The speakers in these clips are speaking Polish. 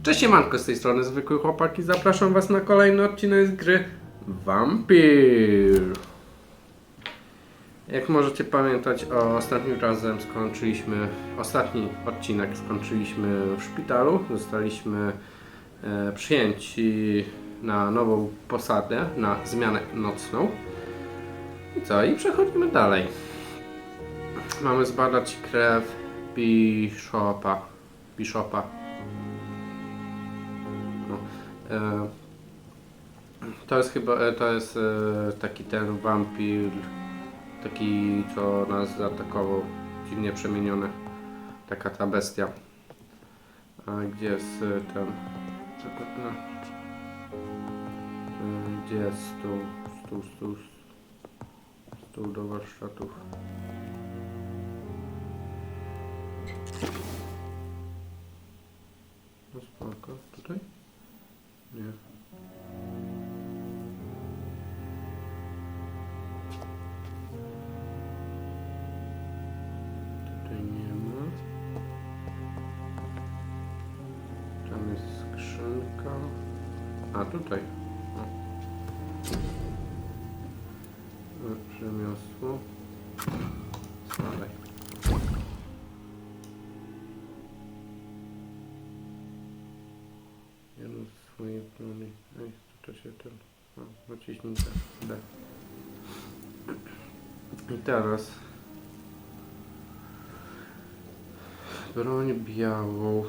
Cześć siemanko, z tej strony zwykły chłopak i zapraszam was na kolejny odcinek z gry Vampyr. Jak możecie pamiętać, ostatni odcinek skończyliśmy w szpitalu. Zostaliśmy przyjęci na nową posadę, na zmianę nocną. I co? I przechodzimy dalej. Mamy zbadać krew Bishopa. To jest chyba, taki ten wampir, taki co nas zaatakował, dziwnie przemieniony, taka ta bestia. A gdzie jest ten, gdzie jest stół do warsztatów? No spoko, tutaj? Nie. Tutaj nie ma. Tam jest skrzynka. A tutaj. Przemiosło. Spadaj. Jedno z swoich broni. Ej, to się ten... naciśnij D. I teraz... broń białą.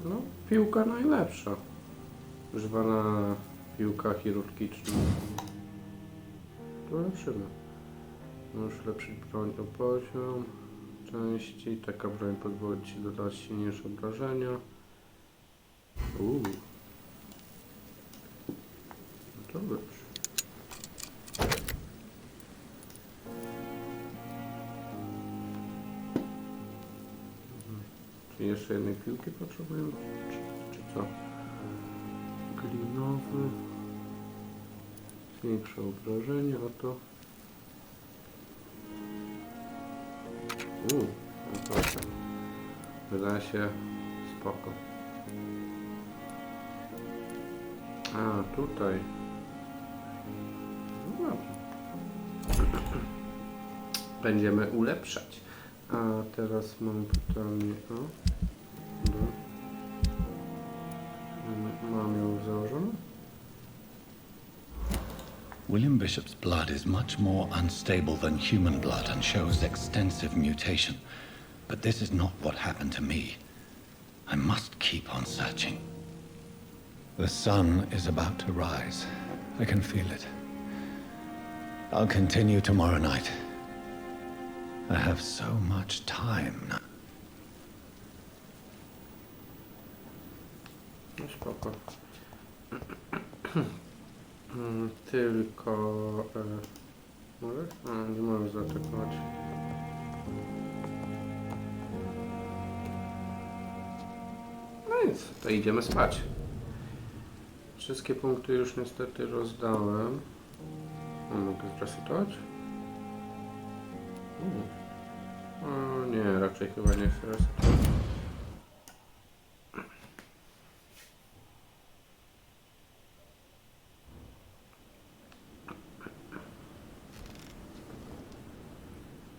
No, piłka najlepsza. Używana piłka chirurgiczna. Zobaczymy. Możesz lepszyć broń o poziom części. Taka broń pozwoli ci dodać silniejsze obrażenia. No to dobrze. Czy jeszcze jednej piłki potrzebujemy? Czy co? Glinowy. Większe obrażenie, a to... no proszę. Wydaje się spoko. A, tutaj. No dobrze. Będziemy ulepszać. A teraz mam pytanie mam ją założoną? William Bishop's blood is much more unstable than human blood and shows extensive mutation. But this is not what happened to me. I must keep on searching. The sun is about to rise. I can feel it. I'll continue tomorrow night. I have so much time now. No spoko. Tylko... może? A, nie możesz zaatakować. No nic, to idziemy spać. Wszystkie punkty już niestety rozdałem. Mogę zresetować? O nie, raczej chyba nie chcę resetować.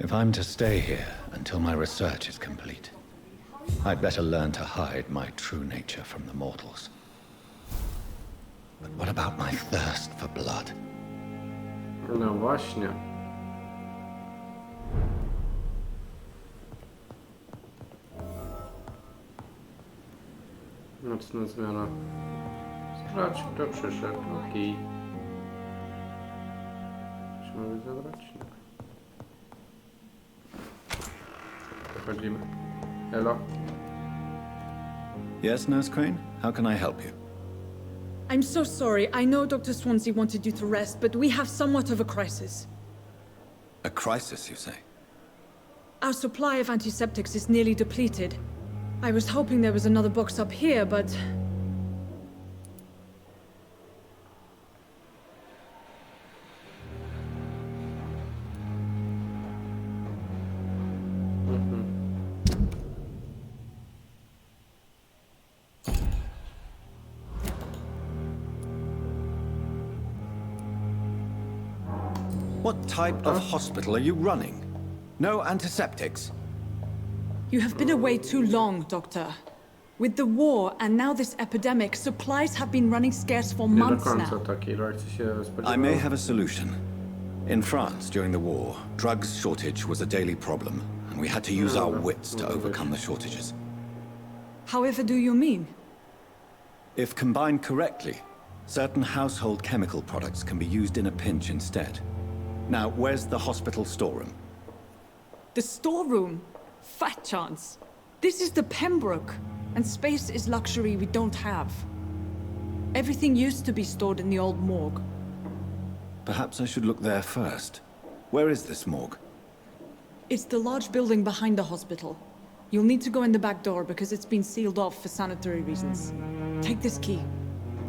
If I'm to stay here until my research is complete, I'd better learn to hide my true nature from the mortals. But what about my thirst for blood? No właśnie. Nocna zmiana. Sprawdź, kto przyszedł. Okej. Czy mogę zabrać? Przechodzimy. Hello. Yes, Nurse Crane? How can I help you? I'm so sorry. I know Dr. Swansea wanted you to rest, but we have somewhat of a crisis. A crisis, you say? Our supply of antiseptics is nearly depleted. I was hoping there was another box up here, but... What type of hospital are you running? No antiseptics? You have been away too long, Doctor. With the war and now this epidemic, supplies have been running scarce for Nie do months końca now. takiej reakcji się I spodziewałem. may have a solution. In France, during the war, drugs shortage was a daily problem, and we had to use our wits to overcome the shortages. However do you mean? If combined correctly, certain household chemical products can be used in a pinch instead. Now, where's the hospital storeroom? The storeroom? Fat chance. This is the Pembroke, and space is luxury we don't have. Everything used to be stored in the old morgue. Perhaps I should look there first. Where is this morgue? It's the large building behind the hospital. You'll need to go in the back door because it's been sealed off for sanitary reasons. Take this key.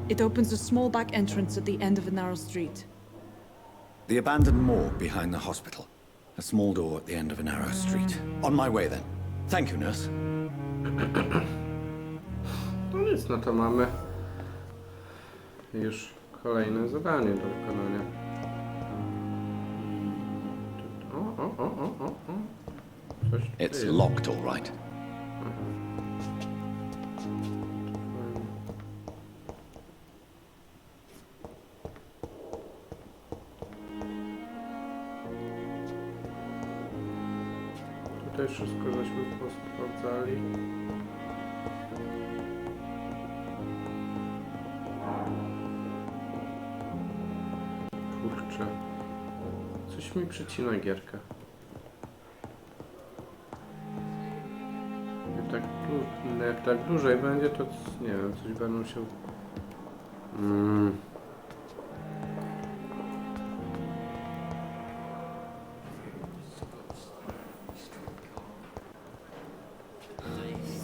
It opens a small back entrance at the end of a narrow street. The abandoned morgue behind the hospital. A small door at the end of a narrow street. On my way then. Thank you, nurse. No nic, no to mamy już kolejne zadanie do wykonania. O. Coś tu It's jest. locked, all right. Tutaj wszystko żeśmy posprawdzali. Kurczę. Coś mi przycina gierkę. Jak tak dłużej będzie, to nie wiem, coś będą się...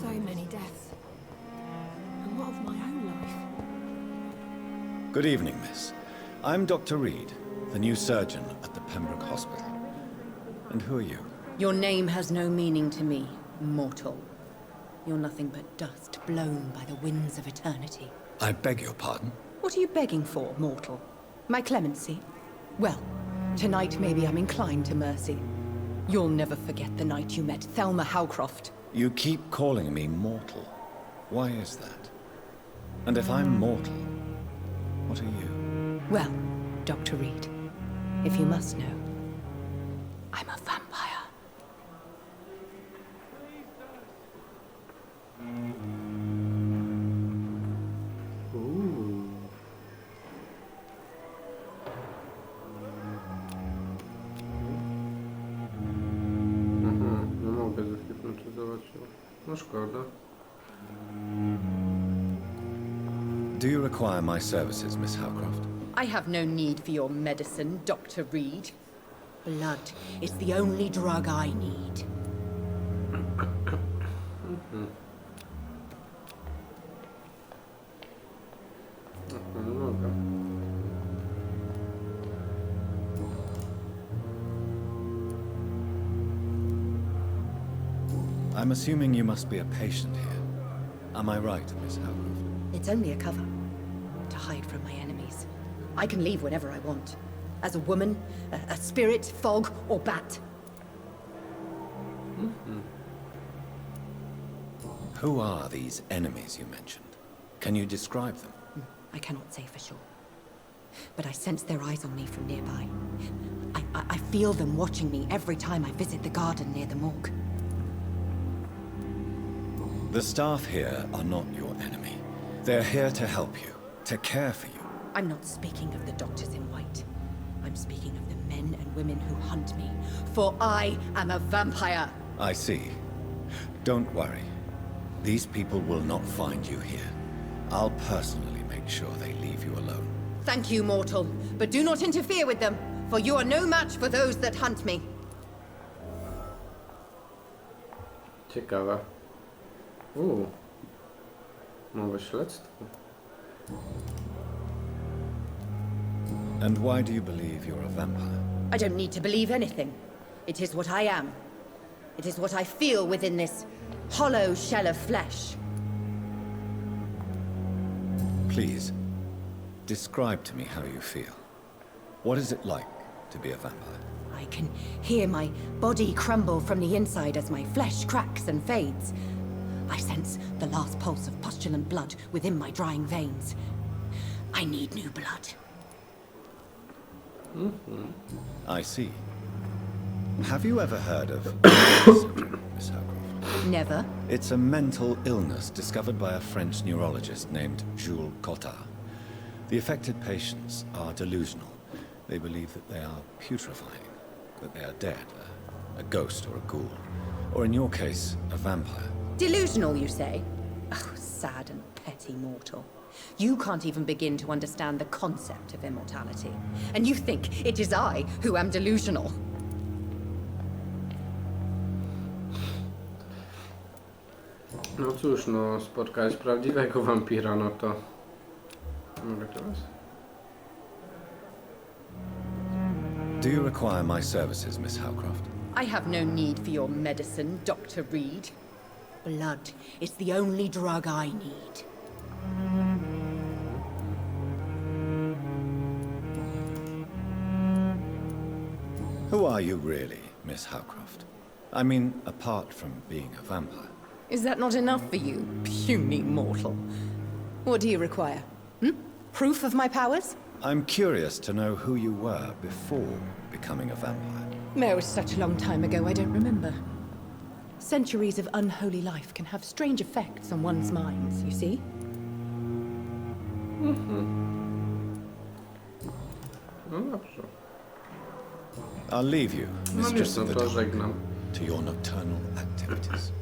So many deaths. And what of my own life? Good evening, miss. I'm Dr. Reid, the new surgeon at the Pembroke Hospital. And who are you? Your name has no meaning to me, mortal. You're nothing but dust blown by the winds of eternity. I beg your pardon? What are you begging for, mortal? My clemency? Well, tonight maybe I'm inclined to mercy. You'll never forget the night you met Thelma Howcroft. You keep calling me mortal. Why is that? And if I'm mortal, what are you? Well, Dr. Reid, if you must know, I'm a vampire. Nie mogę zahipnotyzować się. No szkoda. Do you require my services, Miss Howcroft? I have no need for your medicine, Dr. Reid. Blood is the only drug I need. Nie mogę. I'm assuming you must be a patient here. Am I right, Miss Howcroft? It's only a cover, to hide from my enemies. I can leave whenever I want. As a woman, a spirit, fog, or bat. Who are these enemies you mentioned? Can you describe them? I cannot say for sure. But I sense their eyes on me from nearby. I feel them watching me every time I visit the garden near the morgue. The staff here are not your enemy. They're here to help you, to care for you. I'm not speaking of the doctors in white. I'm speaking of the men and women who hunt me. For I am a vampire. I see. Don't worry. These people will not find you here. I'll personally make sure they leave you alone. Thank you, mortal. But do not interfere with them, for you are no match for those that hunt me. Ciekawe. Nowe śledztwo. And why do you believe you're a vampire? I don't need to believe anything. It is what I am. It is what I feel within this hollow shell of flesh. Please, describe to me how you feel. What is it like to be a vampire? I can hear my body crumble from the inside as my flesh cracks and fades. I sense the last pulse of postulant blood within my drying veins. I need new blood. I see. Have you ever heard of syndrome, Miss Howcroft? Never. It's a mental illness discovered by a French neurologist named Jules Cottard. The affected patients are delusional. They believe that they are putrefying, that they are dead, a ghost or a ghoul, or in your case, a vampire. Delusional, you say? Oh, sad and petty mortal. You can't even begin to understand the concept of immortality. And you think it is I who am delusional. No cóż, no spotkałeś prawdziwego wampira, no to... Mogę teraz? Do you require my services, Miss Howcroft? I have no need for your medicine, Dr. Reid. Blood is the only drug I need. Who are you really, Miss Howcroft? I mean, apart from being a vampire. Is that not enough for you, puny mortal? What do you require? Proof of my powers? I'm curious to know who you were before becoming a vampire. That was such a long time ago, I don't remember. Centuries of unholy life can have strange effects on one's minds, you see? No dobrze. I'll leave you, No nic, Mistress no of the to Dark, żegnam. to your nocturnal activities.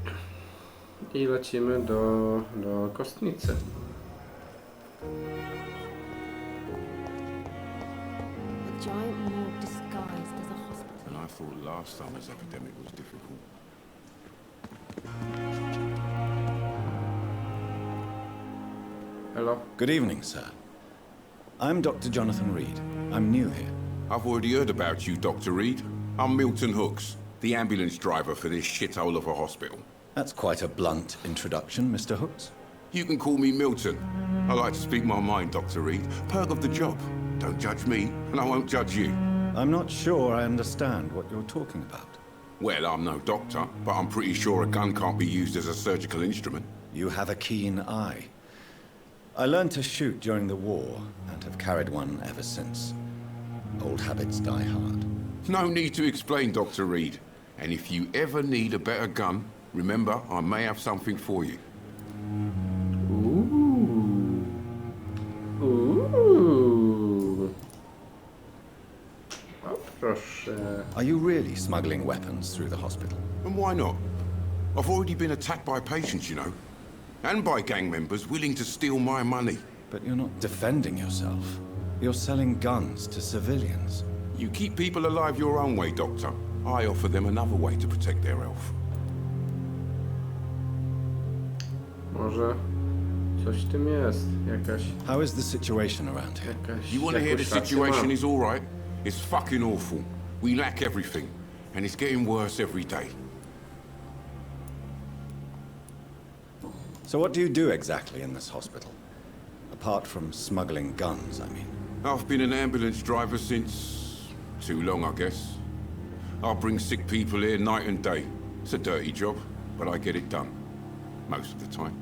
I lecimy do kostnicy. A giant morgue disguised as a hospital. And I thought last summer's epidemic was difficult. Hello? Good evening, sir. I'm Dr. Jonathan Reid. I'm new here. I've already heard about you, Dr. Reid. I'm Milton Hooks, the ambulance driver for this shithole of a hospital. That's quite a blunt introduction, Mr. Hooks. You can call me Milton. I like to speak my mind, Dr. Reid. Perk of the job. Don't judge me, and I won't judge you. I'm not sure I understand what you're talking about. Well, I'm no doctor, but I'm pretty sure a gun can't be used as a surgical instrument. You have a keen eye. I learned to shoot during the war, and have carried one ever since. Old habits die hard. No need to explain, Dr. Reid. And if you ever need a better gun, remember, I may have something for you. Ooh. Ooh. O, proszę. Are you really smuggling weapons through the hospital? And why not? I've already been attacked by patients, you know. And by gang members willing to steal my money. But you're not defending yourself. You're selling guns to civilians. You keep people alive your own way, Doctor. I offer them another way to protect their health. Może coś w tym jest. Jakaś... How is the situation around here? You want to hear the jakąś rację situation mam. is all right? It's fucking awful. We lack everything. And it's getting worse every day. So what do you do exactly in this hospital? Apart from smuggling guns, I mean. I've been an ambulance driver since... too long, I guess. I bring sick people here night and day. It's a dirty job, but I get it done. Most of the time.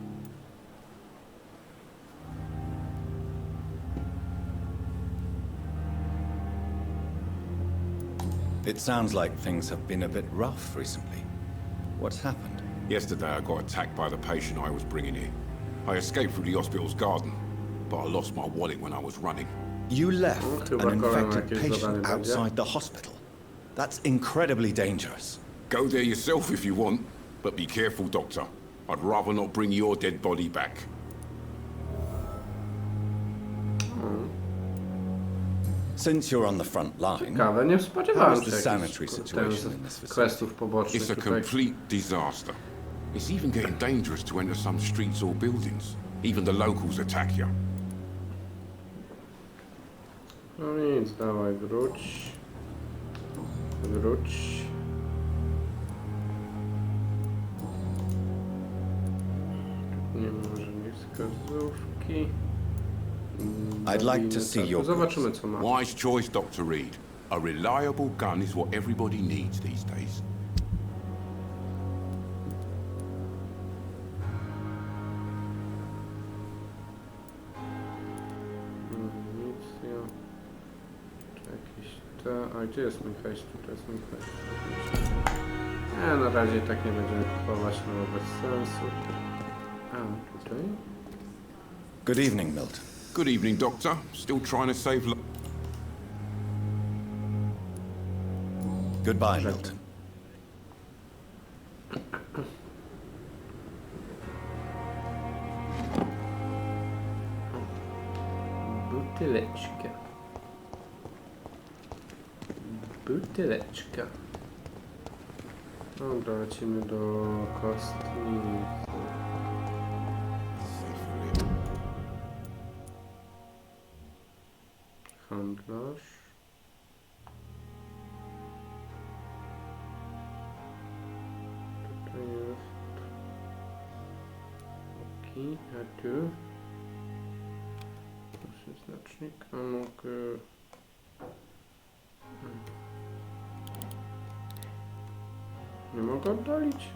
It sounds like things have been a bit rough recently. What's happened? Yesterday I got attacked by the patient I was bringing here. I escaped through the hospital's garden, but I lost my wallet when I was running. You left chyba an kolem infected jakieś zadanie patient będzie. outside the hospital. That's incredibly dangerous. Go there yourself if you want, but be careful, Doctor. I'd rather not bring your dead body back. Since you're on the front line, Ciekawe, nie spodziewałem How is się the jakichś sanitary situation in this facility? questów pobocznych It's a tutaj. complete disaster. It's even getting dangerous to enter some streets or buildings. Even the locals attack you. No nic, dawaj, wróć. Wróć. Nie ma żadnej wskazówki. I'd like to see your Zobaczymy co ma. Wise choice, Dr. Reid. A reliable gun is what everybody needs these days. Amunicja. Czy jakieś te... A gdzie jest mój hejs? Tutaj jest mój hejs. Nie, na razie tak nie będziemy kupować, no bez sensu. A, tutaj? Good evening, Milt. Good evening, Doctor. Still trying to save Goodbye, Milt. Butyleczka. Butyleczka. Dobra, lecimy do kostnicy. Handlarz. Tutaj jest... Okej, a tu? Proszę znacznik, a mogę... Nie mogę oddalić.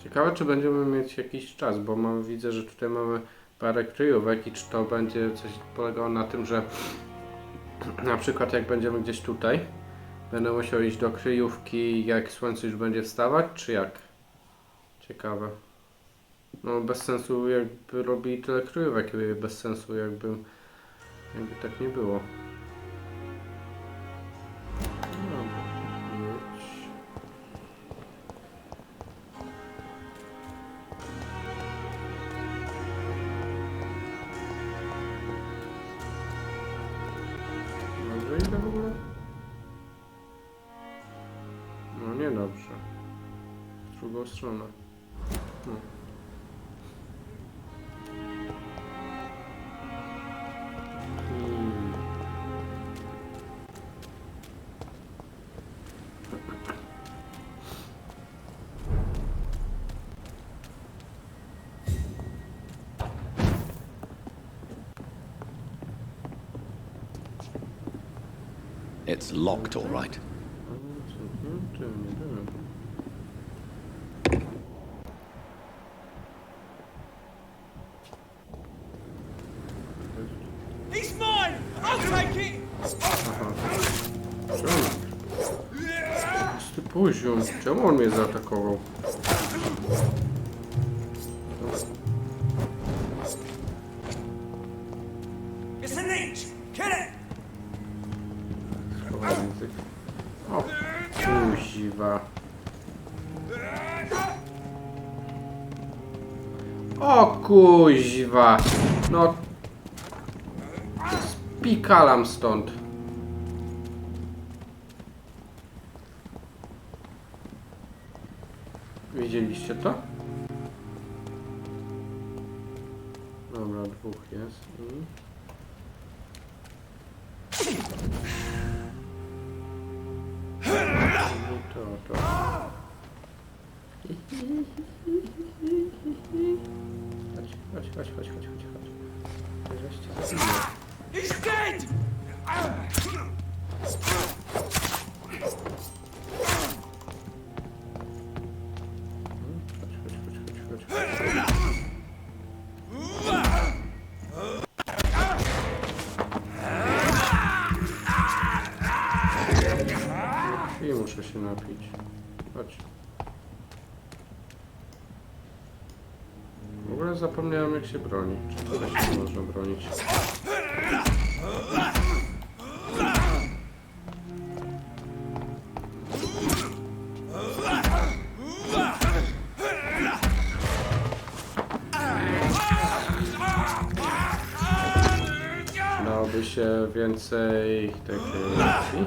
Ciekawe, czy będziemy mieć jakiś czas, bo widzę, że tutaj mamy parę kryjówek i czy to będzie coś polegało na tym, że na przykład jak będziemy gdzieś tutaj, będę musiał iść do kryjówki, jak słońce już będzie wstawać, czy jak? Ciekawe. No bez sensu jakby robili tyle kryjówek, bez sensu jakby tak nie było. Dobrze idę w ogóle? No niedobrze. W drugą stronę. No. It's locked, all right. He's mine! I'll take it! Ty poziom. Czemu on mnie zaatakował? It's a leech! Kill it! O, kuźwa. O kuźwa. No. Spikalam stąd. Widzieliście to? Dobra, dwóch jest i... To. Chodź. Weźcie. He's dead! I muszę się napić. Chodź. W ogóle zapomniałem, jak się broni. Czy tutaj się można bronić? Dałoby się więcej takiej akcji.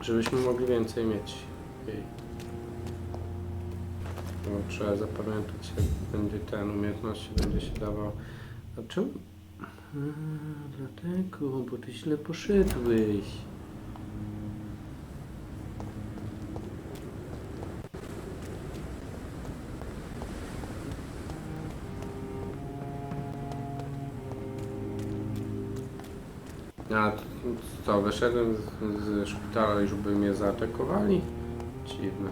Żebyśmy mogli więcej mieć. No, trzeba zapamiętać, jak będzie ten umiejętności będzie się dawał. A czym? Dlatego, bo ty źle poszedłeś. A co, wyszedłem ze szpitala, już by mnie zaatakowali? Dziwne.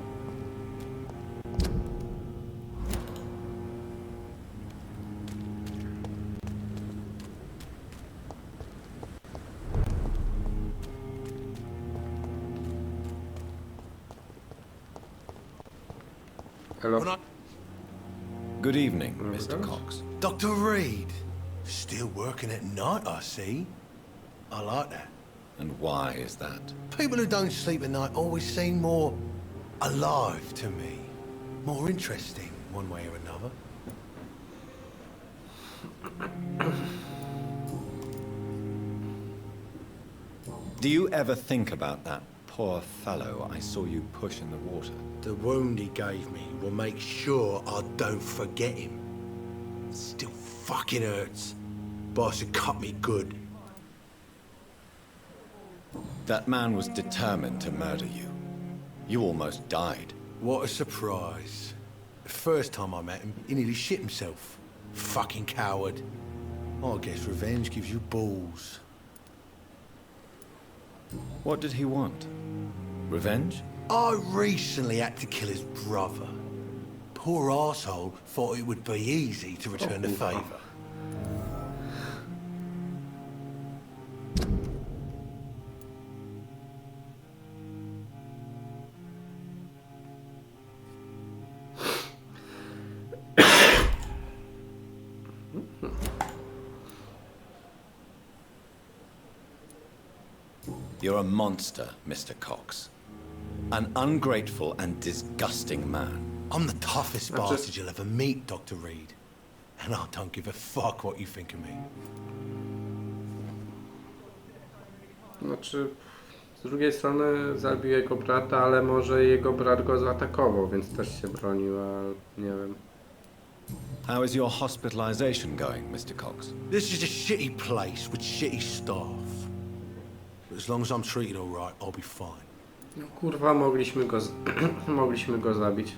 Hello. Good evening, Mr. Cox. Dr. Reid. Still working at night, I see. I like that. And why is that? People who don't sleep at night always seem more alive to me. More interesting, one way or another. Do you ever think about that poor fellow I saw you push in the water? The wound he gave me will make sure I don't forget him. Still fucking hurts. Boss had cut me good. That man was determined to murder you. You almost died. What a surprise. The first time I met him, he nearly shit himself. Fucking coward. I guess revenge gives you balls. What did he want? Revenge? I recently had to kill his brother. Poor arsehole thought it would be easy to return the favour. You're a monster, Mr. Cox. An ungrateful and disgusting man. I'm the toughest bastard you'll ever meet, Dr. Reid. And I don't give a fuck what you think of me. Znaczy, z drugiej strony zabił jego brata, ale może jego brat go zaatakował, więc też się bronił, a nie wiem. How is your hospitalization going, Mr. Cox? This is a shitty place with shitty staff. But as long as I'm treated all right, I'll be fine. No kurwa, mogliśmy go zabić.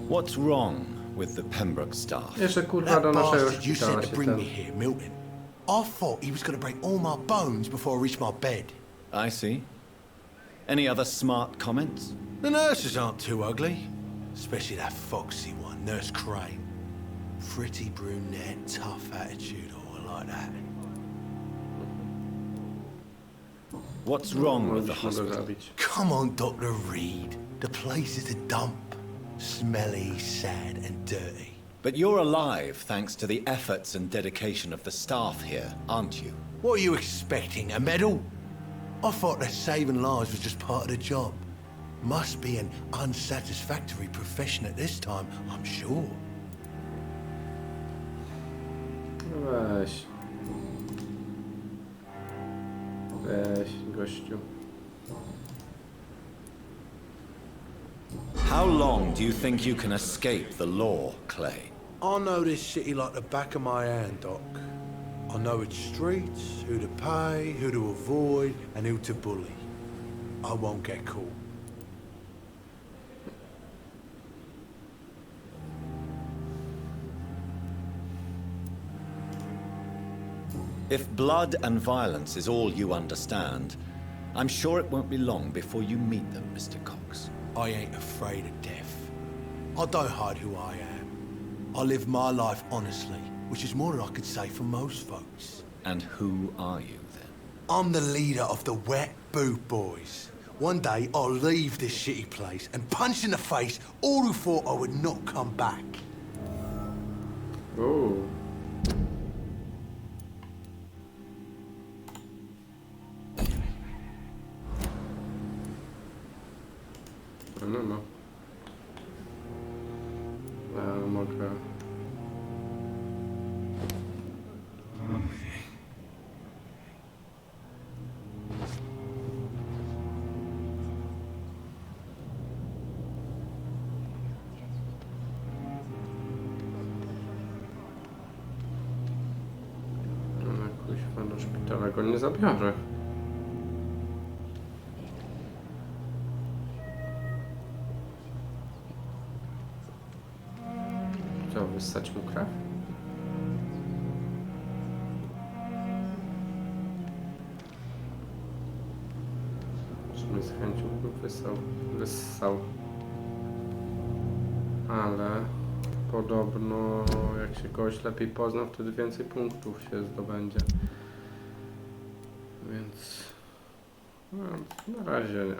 What's wrong with the Pembroke staff? Jeszcze kurwa That do naszego bastard you szpitala sent się to bring me ten... here, Milton. I thought he was going to break all my bones before I reached my bed. I see. Any other smart comments? The nurses aren't too ugly. Especially that foxy one, Nurse Crane. Pretty brunette, tough attitude, all like that. What's wrong with the Mogliśmy go hospital? zabić. Come on, Dr. Reid. The place is a dump. Smelly, sad, and dirty. But you're alive thanks to the efforts and dedication of the staff here, aren't you? What are you expecting, a medal? I thought that saving lives was just part of the job. Must be an unsatisfactory profession at this time, I'm sure. Weź. Weź, gościu. How long do you think you can escape the law, Clay? I know this city like the back of my hand, Doc. I know its streets, who to pay, who to avoid, and who to bully. I won't get caught. If blood and violence is all you understand, I'm sure it won't be long before you meet them, Mr. Cox. I ain't afraid of death. I don't hide who I am. I live my life honestly, which is more than I could say for most folks. And who are you, then? I'm the leader of the Wet Boot Boys. One day, I'll leave this shitty place and punch in the face all who thought I would not come back. Oh. No. Mogę... Teraz go nie zabiorę. Co, wyssać mu krew? Czy mi z chęcią wyssał? Ale podobno jak się kogoś lepiej pozna, wtedy więcej punktów się zdobędzie. Więc no, na razie nie.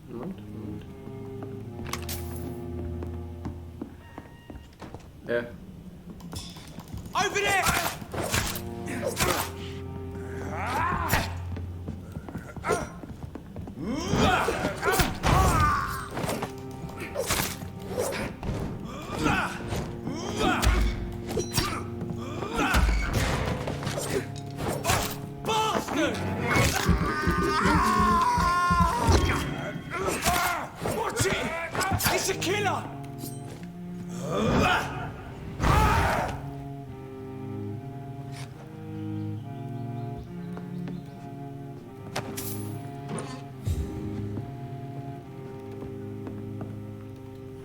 Dobrze. Yeah. Over there! Bastard! Watch it! It's a killer!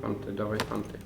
Fanty, dawaj fanty.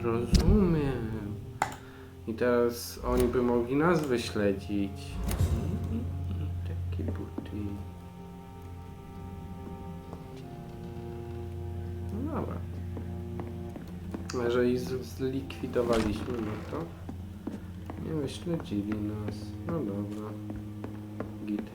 Rozumiem. I teraz oni by mogli nas wyśledzić. Takie buty. No dobra. Jeżeli zlikwidowaliśmy, no to nie wyśledzili nas. No dobra. Git.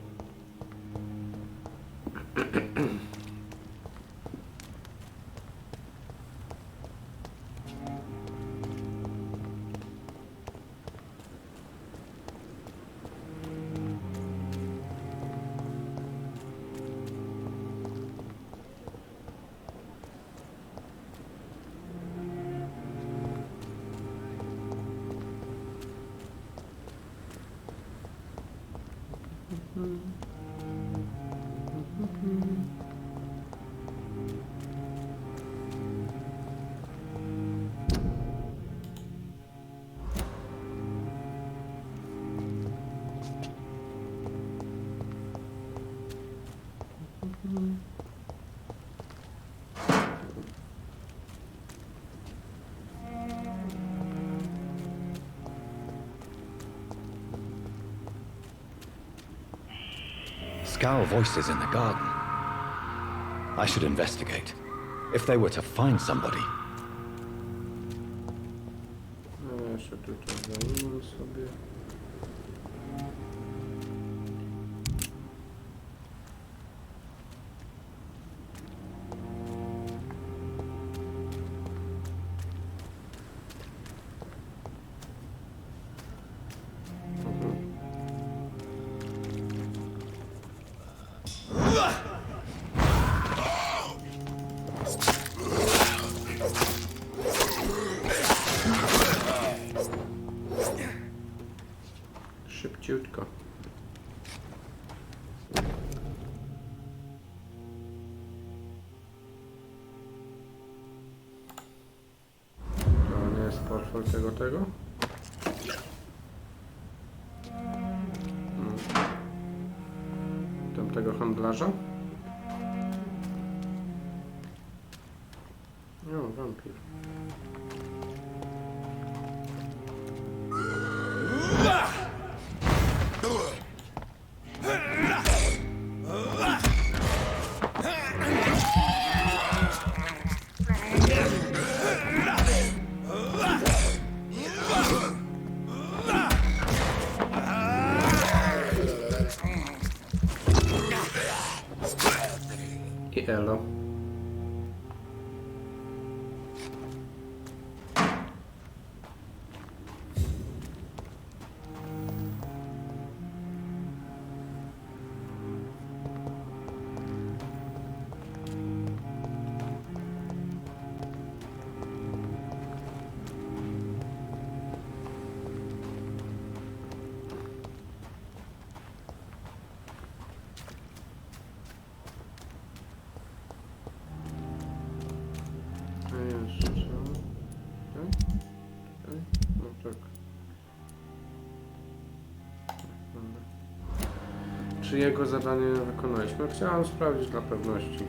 Scowl voices in the garden. I should investigate. If they were to find somebody. No jeszcze tutaj zajmę sobie. tego. Tamtego handlarza. O, wampir. I elo. No tak. Czy jego zadanie wykonaliśmy? Chciałem sprawdzić dla pewności.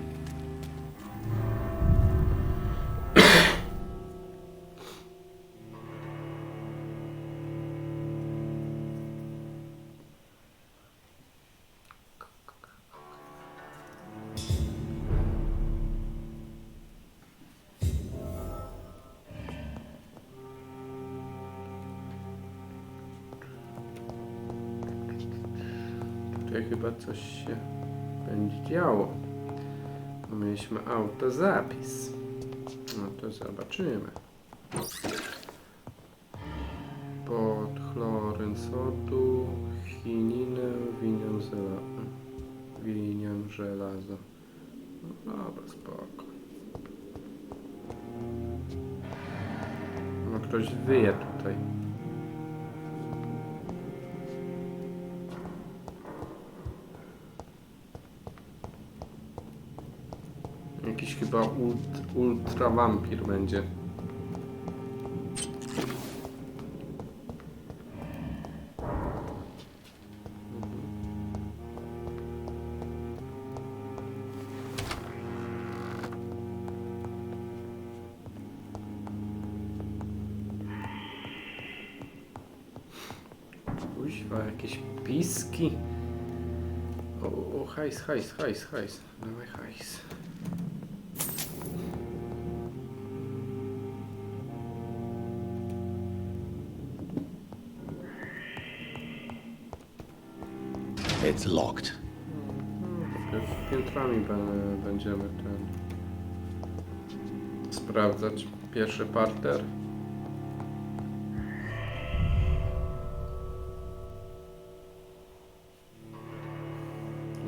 Tutaj chyba coś się będzie działo. Mieliśmy autozapis. No to zobaczymy. Pod chloryn sodu, chininę, winię żelazo. No dobra, spoko. No ktoś wyje tutaj. Jakiś chyba ultra wampir będzie. Kuźwa, jakieś piski. O, hajs. Dawaj hajs. It's locked. Piętrami będziemy sprawdzać. Pierwszy parter.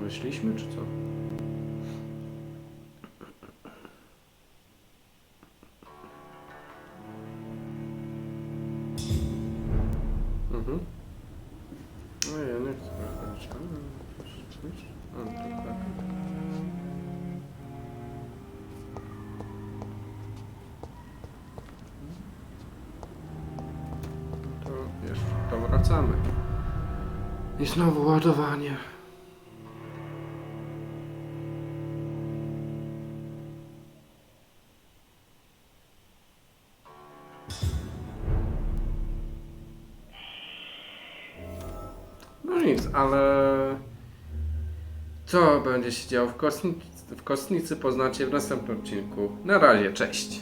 Wyszliśmy czy co? No ja nie chcę sprawdzać. No to tak. No to jeszcze to wracamy. I znowu ładowanie. No nic, ale co będzie się działo w kosnicy poznacie w następnym odcinku. Na razie, cześć!